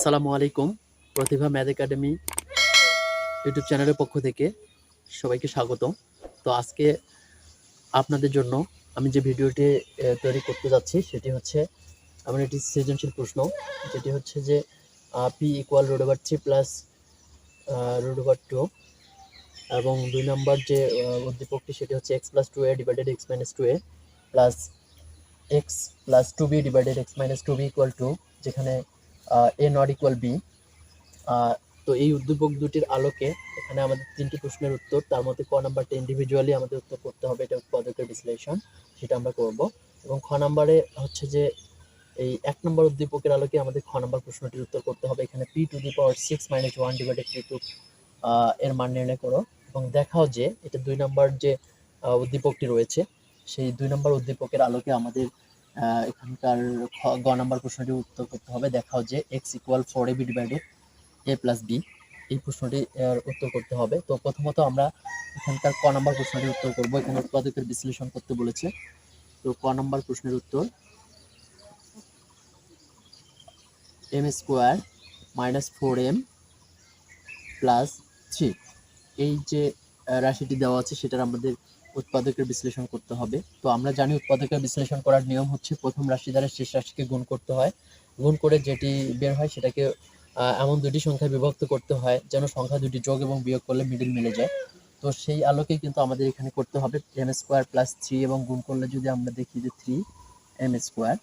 আসসালামু আলাইকুম। প্রতিভা math academy YouTube চ্যানেলের পক্ষ থেকে সবাইকে স্বাগতম। তো আজকে আপনাদের জন্য আমি যে ভিডিওটি তৈরি করতে যাচ্ছি সেটি হচ্ছে আমার একটি সৃজনশীল প্রশ্ন, যেটি হচ্ছে যে পি ইকুয়াল √3 প্লাস √2 এবং 2 নম্বর যে উদ্দীপকটি সেটি হচ্ছে x plus 2a divided x minus 2a plus x plus 2b divided x minus 2b equal to, যেখানে a নট ইকুয়াল b। তো এই উদ্দীপক দুটির আলোকে এখানে আমাদের তিনটি প্রশ্নের উত্তর, তার মধ্যে ক নাম্বারটা ইন্ডিভিজুয়ালি আমাদের উত্তর করতে হবে, এটা উৎপাদকের বিশ্লেষণ, সেটা আমরা করব। এবং খ নাম্বারে হচ্ছে যে এই 1 নম্বর উদ্দীপকের আলোকে আমাদের খ নাম্বার প্রশ্নটির উত্তর করতে হবে। এখানে p⁻6 - 1 ডিভাইডেড p2 এর মান নির্ণয় করো এবং দেখাও যে এটা 2 নম্বর যে উদ্দীপকটি রয়েছে সেই 2 নম্বর উদ্দীপকের আলোকে আমাদের এখানকার গ নাম্বার প্রশ্নটির উত্তর করতে হবে। দেখাও যে x equal 4ab divided a plus B, এই প্রশ্নটি উত্তর করতে হবে। তো প্রথমত আমরা এখানকার ক নাম্বার প্রশ্নটির উত্তর করব। এখানে উৎপাদকের বিশ্লেষণ করতে বলেছে। তো ক নাম্বার প্রশ্নের উত্তর m² - 4m প্লাস 3, এই যে রাশিটি দেওয়া আছে সেটার আমাদের উৎপাদকের বিশ্লেষণ করতে হবে। তো আমরা জানি উৎপাদকের বিশ্লেষণ করার নিয়ম হচ্ছে প্রথম রাশি দ্বারা শেষ রাশিকে গুণ করতে হয়, গুণ করে যেটি বের হয় সেটাকে এমন দুটি সংখ্যায় বিভক্ত করতে হয় যেন সংখ্যা দুটি যোগ এবং বিয়োগ করলে মিডিল মিলে যায়। তো সেই আলোকেই কিন্তু আমাদের এখানে করতে হবে। m² প্লাস 3 এবং গুণ করলে যদি আমরা দেখি যে 3m²,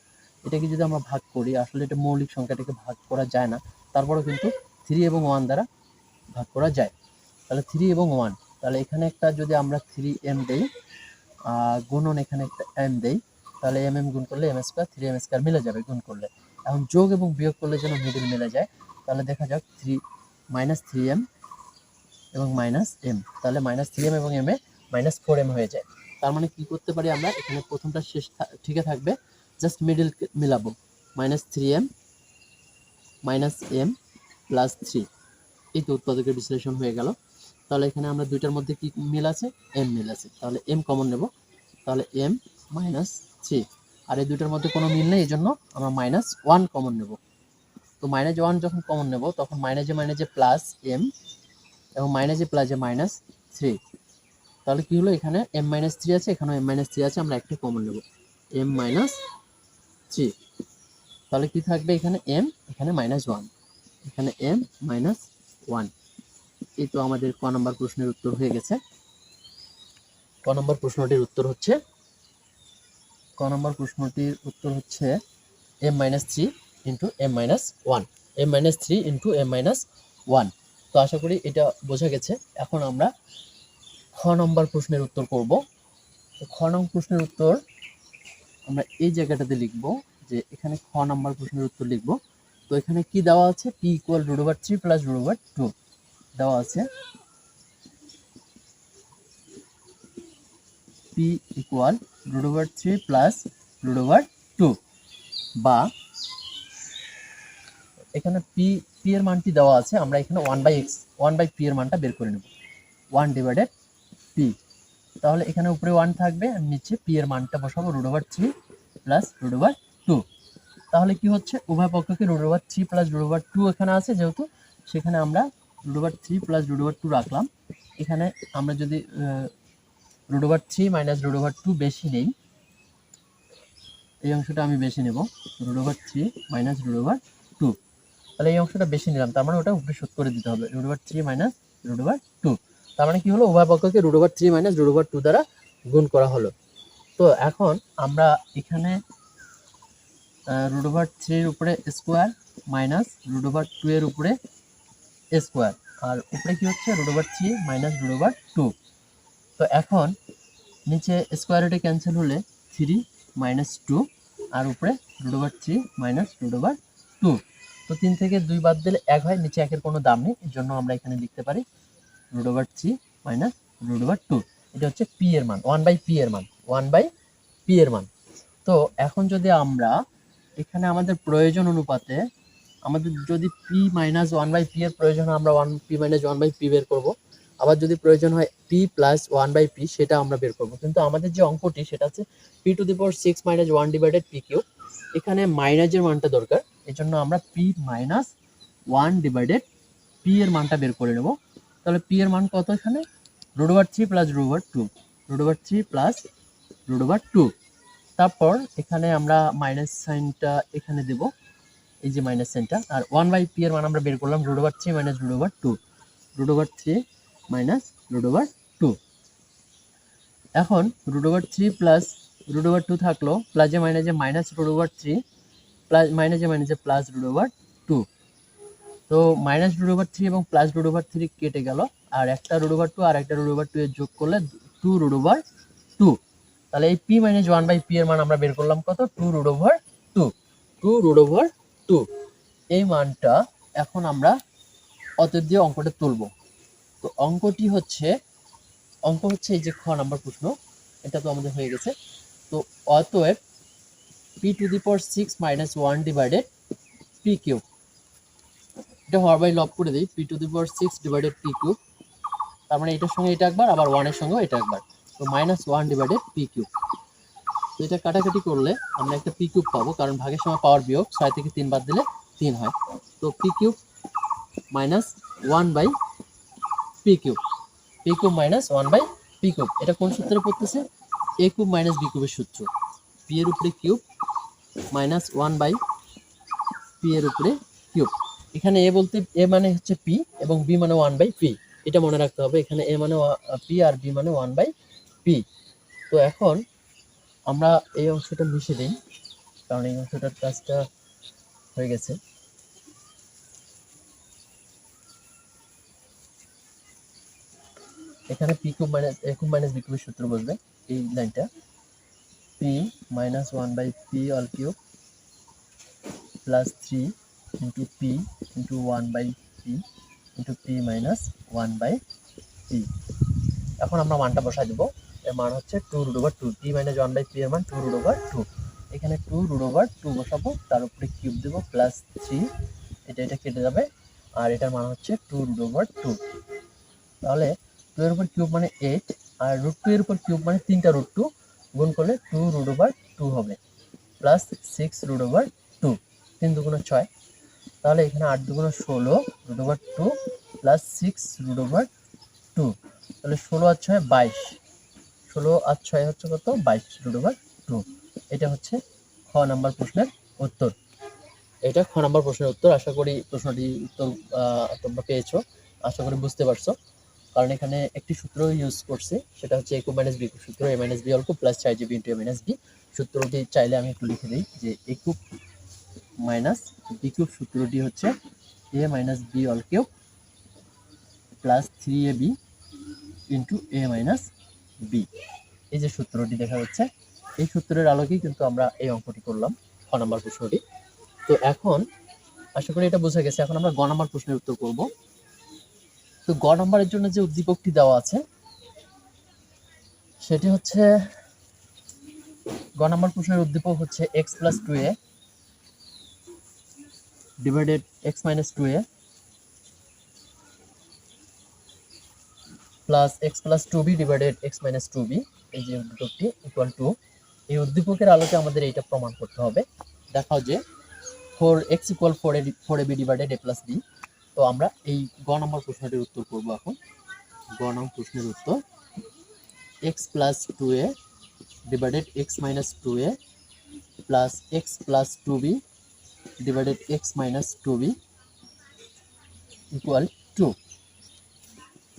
এটাকে যদি আমরা ভাগ করি, আসলে এটা মৌলিক সংখ্যাটাকে ভাগ করা যায় না, তারপরেও কিন্তু 3 এবং 1 দ্বারা ভাগ করা যায়। তাহলে 3 এবং 1, তাহলে এখানে একটা যদি আমরা 3m দেই গুণন এখানে একটা m দেই, তাহলে mm গুণ করলে m² 3m² মিলে যাবে গুণ করলে। এখন যোগ এবং বিয়োগ করলে যেন মিডিল মিলে যায়, তাহলে দেখা যাক 3m এবং -m, তাহলে -3m এবং m এ -4m হয়ে যায়। তার মানে কি করতে পারি আমরা, এখানে প্রথমটা শেষ ঠিকই থাকবে, জাস্ট মিডিল মিলাবো, -3m -m প্লাস 3, এই তো উৎপাদকের বিশ্লেষণ হয়ে গেল। তাহলে এখানে আমরা দুইটার মধ্যে কি মিল আছে, m মিল আছে, তাহলে m কমন নেব, তাহলে m -3, আর এই দুইটার মধ্যে কোনো মিল নেই, এই জন্য আমরা -1 কমন নেব। তো -1 যখন কমন নেব তখন মাইনাসে প্লাস m এবং মাইনাসে প্লাসে -3, তাহলে কি হলো, এখানে m-3 আছে, এখানেও m-3 আছে, আমরা একটা কমন নেব, m-3, তাহলে কি থাকবে, এখানে m, এখানে -1, এখানে m-1। এই তো আমাদের ক নম্বর প্রশ্নের উত্তর হয়ে গেছে। ক নম্বর প্রশ্নটির উত্তর হচ্ছে m-3 into m-1, m-3 into m-1। তো আশা করি এটা বোঝা গেছে। এখন আমরা খ নম্বর প্রশ্নের উত্তর করব। তো খ নম্বর প্রশ্নের উত্তর আমরা এই জায়গাটাতে লিখব, যে এখানে খ নম্বর প্রশ্নের উত্তর লিখব। তো এখানে কি দেওয়া আছে, p ইকুয়াল √3 প্লাস √2 দেওয়া আছে, p ইকুয়াল √3 প্লাস √2, বা এখানে p এর মানটি দেওয়া আছে, আমরা এখানে 1/p এর মানটা বের করে নেব, 1 ডিভাইডেড p। তাহলে এখানে উপরে 1 থাকবে, নিচে p এর মানটা বসাবো √3 প্লাস √2। তাহলে কি হচ্ছে, উভয় পক্ষকে √3 প্লাস √2 এখানে আছে যেহেতু, সেখানে আমরা √3 প্লাস √2 রাখলাম। এখানে আমরা যদি √3 মাইনাস √2 বেশি নেই, এই অংশটা আমি বেশি নেব, √3 মাইনাস √2, তাহলে এই অংশটা বেশি নিলাম, তার মানে ওটা উপরে শোধ করে দিতে হবে, √3 মাইনাস √2। তার মানে কি হলো, উভয় পক্ষকে √3 মাইনাস √2 দ্বারা গুণ করা হলো। তো এখন আমরা এখানে √3 এর উপরে স্কোয়ার মাইনাস √2 এর উপরে স্কোয়ার, আর উপরে কি হচ্ছে √3 মাইনাস √2। তো এখন নিচে স্কোয়ার রুটে ক্যান্সেল হলে 3 মাইনাস 2, আর উপরে √3 মাইনাস √2। তো 3 থেকে 2 বাদ দিলে 1 হয়, নিচে 1 এর কোনো দাম নেই, এর জন্য আমরা এখানে লিখতে পারি √3 মাইনাস √2। এটা হচ্ছে p এর মান, 1/p এর মান, 1/p এর মান। তো এখন যদি আমরা এখানে আমাদের প্রয়োজন অনুপাতে, আমাদের যদি p মাইনাস 1/p এর প্রয়োজন হয়, আমরা p মাইনাস 1/p বের করব। আবার যদি প্রয়োজন হয় p প্লাস 1/p, সেটা আমরা বের করব। কিন্তু আমাদের যে অঙ্কটি সেটা হচ্ছে p⁻6 - 1 ডিভাইডেড p কিউব, এখানে মাইনাসের মানটা দরকার, এই জন্য আমরা p মাইনাস 1 ডিভাইডেড পি এর মানটা বের করে নেব। তাহলে পি এর মান কত এখানে √3 প্লাস √2, √3 প্লাস √2। তারপর এখানে আমরা মাইনাস সাইনটা এখানে দেব, এই যে মাইনাস সাইনটা। আর 1/p এর মান আমরা বের করলাম √3 মাইনাস √2, √3 মাইনাস √2। এখন √3 প্লাস √2 থাকলো, প্লাসে মাইনাসে মাইনাস √3, প্লাস মাইনাসে মাইনাসে প্লাস √2। তো মাইনাস √3 এবং প্লাস √3 কেটে গেল, আর একটা √2 আর একটা √2 এর যোগ করলে 2√2। তাহলে এই p মাইনাস 1/p এর মান আমরা বের করলাম কত, 2√2। এই মানটা এখন আমরা অতএব দিয়ে অঙ্কটা তুলব। তো অঙ্ক হচ্ছে এই যে খ নাম্বার প্রশ্ন, এটা তো আমাদের হয়ে গেছে। তো অতএব p⁶ minus 1 divided P cube, এটা হর বাই লব করে দিই, p⁶ ডিভাইডেড পি কিউব। তার মানে এটার সঙ্গে এটা একবার, আবার 1 এর সঙ্গেও এটা একবার, তো মাইনাস 1 ডিভাইডেড পি কিউব। তো এটা কাটাকাটি করলে আমরা একটা পি কিউব পাবো, কারণ ভাগের সময় পাওয়ার বিয়োগ, 6 থেকে 3 বাদ দিলে 3 হয়। তো পি কিউব মাইনাস 1/পি কিউব, পি কিউব মাইনাস 1/পি কিউব। এটা কোন সূত্রে পড়তেছে, এ কিউব মাইনাস বি কিউবের সূত্র। পি এর উপরে কিউব মাইনাস 1/পি এর উপরে কিউব। এখানে এ বলতে এ মানে হচ্ছে পি এবং বি মানে 1/পি, এটা মনে রাখতে হবে। এখানে এ মানে পি আর বি মানে 1/পি। তো এখন আমরা এই অংশটা মিশে দিই, কারণ এই অংশটার কাজটা হয়ে গেছে। এখানে P cube minus A cube minus B কিউবের সূত্র বসবে, এই লাইনটা পি মাইনাস 1/পি all cube plus 3 into P into 1/পি ইন্টু পি মাইনাস 1/পি। এখন আমরা মানটা বসাই দেবো, এর মান হচ্ছে 2√2, পি মাইনাস 1/পি এর মান 2√2। এখানে 2√2 বসাবো, তার উপরে কিউব দেবো প্লাস 3, এটা কেটে যাবে, আর এটার মান হচ্ছে 2√2। তাহলে 2 এর উপর কিউব মানে 8, আর √2 এর উপর কিউব মানে 3টা √2, গুণ করলে 2√2 হবে, প্লাস 6√2, 3 দুগুণে 6। তাহলে এখানে 8 দুগুণে 16, √2 প্লাস 6√2, তাহলে 16 আর 6 22, 16 আর 6 হচ্ছে কত, 22√2। এটা হচ্ছে খ নাম্বার প্রশ্নের উত্তর। এটা খ নাম্বার প্রশ্নের উত্তর। আশা করি প্রশ্নটি উত্তর তোমরা পেয়েছো, আশা করি বুঝতে পারছো। কারণ এখানে একটি সূত্র ইউজ করছে, সেটা হচ্ছে A cube minus B cube সূত্র, A minus B all cube plus 4ab into A minus B. সূত্রটি চাইলে আমি একটু লিখে দিই, যে A cube minus B cube সূত্রটি হচ্ছে A minus B all cube plus 3ab into A minus B. এই যে সূত্রটি দেখা যাচ্ছে, এই সূত্রের আলোকেই কিন্তু আমরা এই অঙ্কটি করলাম, খ নাম্বার প্রশ্নটি। তো এখন আশা করি এটা বোঝা গেছে। এখন আমরা গ নাম্বার প্রশ্নের উত্তর করব। তো গ নাম্বারের জন্য যে উদ্দীপকটি দেওয়া আছে, সেটি হচ্ছে গ নাম্বার প্রশ্নের উদ্দীপক হচ্ছে x plus 2a divided x minus 2a plus x plus 2b divided x minus 2b। এই যে উদ্দীপকটি ইকুয়াল টু, এই উদ্দীপকের আলোকে আমাদের এইটা প্রমাণ করতে হবে। দেখাও যে 4x equal 4ab divided a plus b। তো আমরা এই গ নম্বর প্রশ্নটির উত্তর করব। এখন গ নম্বর প্রশ্নের উত্তর x plus 2a divided x minus 2a plus x plus 2b divided x minus 2b equal to.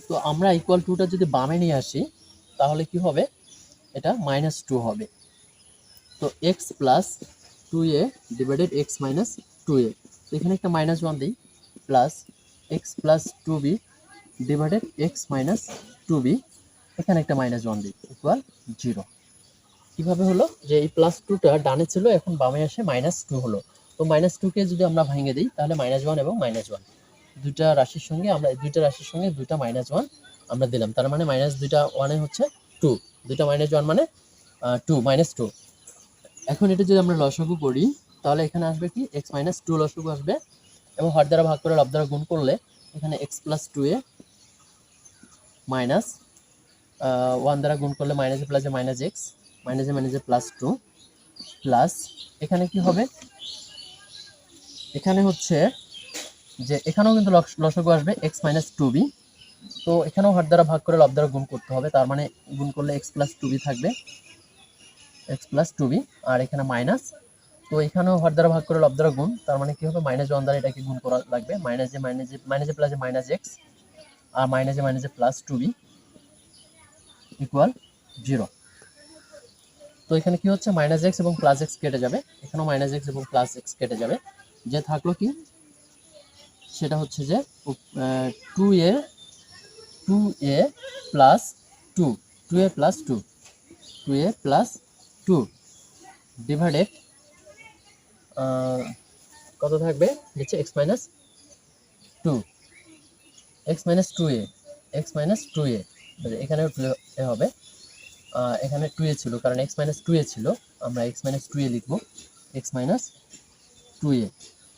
তো আমরা ইকুয়াল টুটা যদি বামে নিয়ে আসি, তাহলে কি হবে, এটা -2 হবে। তো x plus 2a divided x minus 2a, তো এখানে একটা -1 দিই, plus x plus 2b divided x minus 2b, এখানে একটা -1 দিই, ইকুয়াল 0। কিভাবে হলো, যে এই প্লাস 2টা ডানে ছিল, এখন বামে আসে -2 হলো। তো -2কে যদি আমরা ভেঙে দিই, তাহলে -1 এবং -1 দুইটা রাশির সঙ্গে আমরা দুইটা -1 আমরা দিলাম, তার মানে দুইটা 1 হচ্ছে 2, দুইটা -1 মানে 2 -2। এখন এটা যদি আমরা লসাগু করি, তাহলে এখানে আসবে কি, x মাইনাস 2 লসাগু আসবে, এবং হর দ্বারা ভাগ করে লব দ্বারা গুণ করলে এখানে x প্লাস 2a মাইনাস 1 দ্বারা গুণ করলে মাইনাসে প্লাসে মাইনাস x, মাইনাসে মাইনাসে প্লাস 2, প্লাস এখানে কি হবে, এখানে হচ্ছে যে এখানেও কিন্তু লসাগু আসবে x মাইনাস টু বি। তো এখানেও হর দ্বারা ভাগ করে লব দ্বারা গুণ করতে হবে, তার মানে গুণ করলে x প্লাস টু বি থাকবে, x প্লাস টু বি, আর এখানে মাইনাস। তো এখানেও হর দ্বারা ভাগ করে লব দ্বারা গুণ, তার মানে কি হবে মাইনাস ওয়ান দ্বারা এটাকে গুণ করা লাগবে, মাইনাস যে প্লাসে মাইনাস এক্স, আর মাইনাসে plus two B equal zero. তো এখানে কি হচ্ছে মাইনাস এক্স এবং প্লাস এক্স কেটে যাবে, এখানেও মাইনাস এক্স এবং প্লাস এক্স কেটে যাবে, যে থাকলো কি সেটা হচ্ছে যে two A plus two, two A plus two divided কত থাকবে নিচে X minus two, X minus two A এখানেও টু এ হবে, এখানে টু এ ছিল কারণ এক্স মাইনাস টু এ ছিল, আমরা এক্স মাইনাস টু এ লিখবো, এক্স মাইনাস টু এ।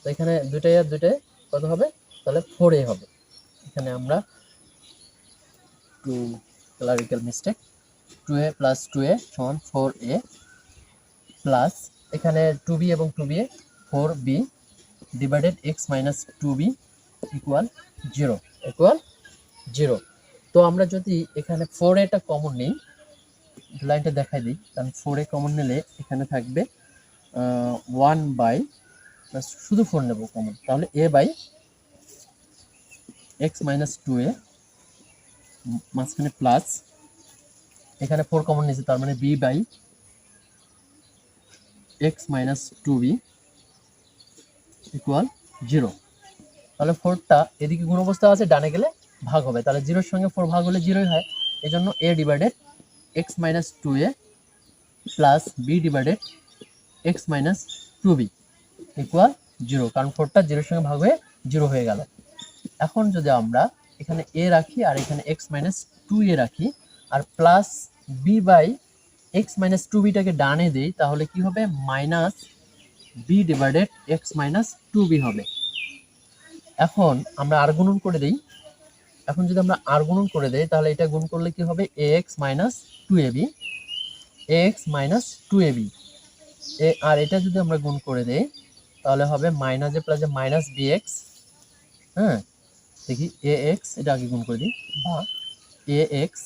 তো এখানে দুইটাই আর দুইটাই কত হবে, তাহলে ফোর এ হবে। এখানে আমরা two clerical mistake, two A plus two A সমান ফোর এ প্লাস এখানে টু বি এবং two B A four B divided X minus two B equal zero. তো আমরা যদি এখানে ফোর এটা কমন নিই, লাইনটা দেখাই দিই, কারণ ফোর এ কমন নিলে এখানে থাকবে ওয়ান বাই, শুধু ফোর নেব কমন, তাহলে A by X minus two A মাঝখানে প্লাস, এখানে ফোর কমন নিয়েছে তার মানে B by X minus two B equal zero. তাহলে ফোরটা এদিকে গুণ অবস্থা আছে, ডানে গেলে ভাগ হবে, তাহলে জিরোর সঙ্গে ফোর ভাগ হলে জিরোই হয়, এই জন্য A divided X minus two A plus B divided X minus two B equal zero, কারণ ফোরটা জিরোর সঙ্গে ভাগ হয়ে জিরো হয়ে গেল। এখন যদি আমরা এখানে এ রাখি আর এখানে এক্স মাইনাস টু এ রাখি আর plus B by X minus two বিটাকে ডানে দিই, তাহলে কি হবে minus B divided X minus two B হবে। এখন আমরা আর গুণন করে দিই, এখন যদি আমরা আর গুণন করে দেই তাহলে এটা গুণ করলে কি হবে এ x minus two A B, x minus two A B, আর এটা যদি আমরা গুণ করে দেই তাহলে হবে মাইনাসে প্লাসে মাইনাস বি এক্স, হ্যাঁ দেখি এ এক্স, এটা আগে গুণ করে দিই, বা এ x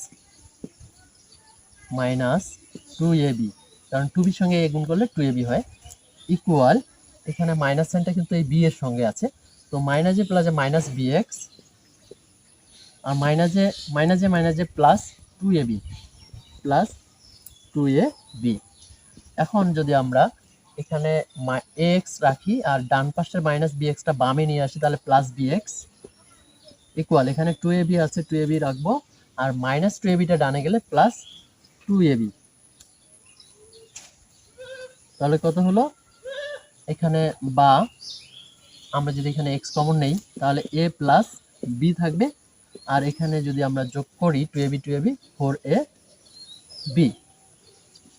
minus two A B, কারণ টু বির সঙ্গে এ গুণ করলে টু এ বি হয়, ইকুয়াল এখানে মাইনাস সাইনটা কিন্তু এই বি এর সঙ্গে আছে, তো মাইনাসে প্লাসে মাইনাস বি এক্স আর মাইনাসে প্লাস টু এ বি এখন যদি আমরা এখানে এক্স রাখি আর ডান পাশের মাইনাস বি এক্সটা বামে নিয়ে আসি, তাহলে প্লাস বি এক্স ইকুয়াল এখানে টু এ বি আছে, টু এ বি রাখবো, আর মাইনাস টু এ বিটা ডানে গেলে প্লাস টু এ বি, তাহলে কত হলো এখানে, বা আমরা যদি এখানে এক্স কমন নেই তাহলে এ প্লাস বি থাকবে, আর এখানে যদি আমরা যোগ করি two A B four a B.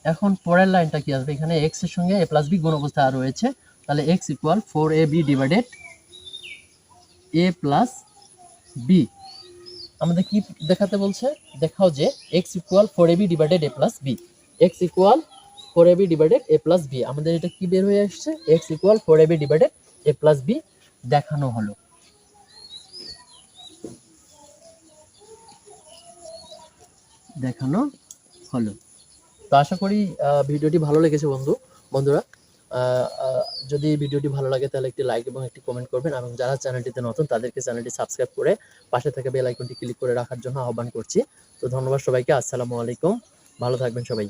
এখন পরের লাইনটা কি আসবে, এখানে এক্স এর সঙ্গে এ প্লাস বি গুণ অবস্থা রয়েছে, তাহলে x equal four a b divided a plus b. আমাদের কি দেখাতে বলছে, দেখাও যে x equal four a b divided a plus b, x equal four a b divided a plus b, আমাদের এটা কি বের হয়ে আসছে x equal four a b divided a plus b দেখানো হলো। তো আশা করি ভিডিওটি ভালো লেগেছে বন্ধুরা। যদি ভিডিওটি ভালো লাগে তাহলে একটি লাইক এবং একটি কমেন্ট করবেন, এবং যারা চ্যানেলটিতে নতুন তাদেরকে চ্যানেলটি সাবস্ক্রাইব করে পাশে থাকা বেল আইকনটি ক্লিক করে রাখার জন্য আহ্বান করছি। তো ধন্যবাদ সবাইকে, আসসালামু আলাইকুম, ভালো থাকবেন সবাই।